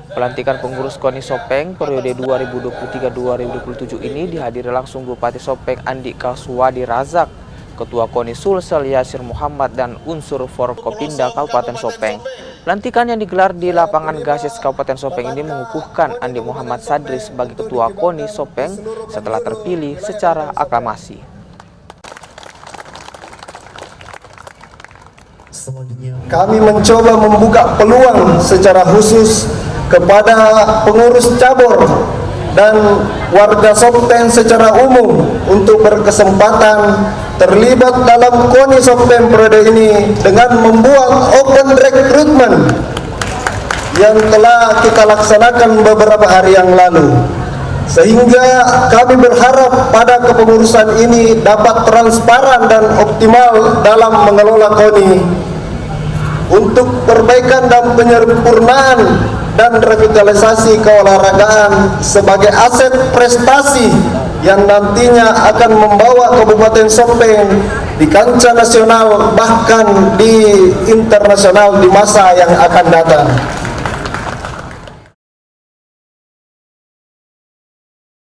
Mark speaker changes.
Speaker 1: Pelantikan pengurus KONI Sopeng periode 2023-2027 ini dihadiri langsung Bupati Sopeng Andi Kaswadi Razak, Ketua KONI Sulsel Yasir Muhammad, dan unsur Forkopimda Kabupaten Sopeng. Pelantikan yang digelar di lapangan Gases Kabupaten Sopeng ini mengukuhkan Andi Muhammad Sadri sebagai Ketua KONI Sopeng setelah terpilih secara aklamasi.
Speaker 2: Kami mencoba membuka peluang secara khusus kepada pengurus cabur dan warga Sopeng secara umum untuk berkesempatan terlibat dalam KONI Sopeng periode ini dengan membuat open recruitment yang telah kita laksanakan beberapa hari yang lalu, sehingga kami berharap pada kepengurusan ini dapat transparan dan optimal dalam mengelola KONI untuk perbaikan dan penyempurnaan dan revitalisasi keolahragaan sebagai aset prestasi yang nantinya akan membawa Kabupaten Sopeng di kancah nasional bahkan di internasional di masa yang akan datang.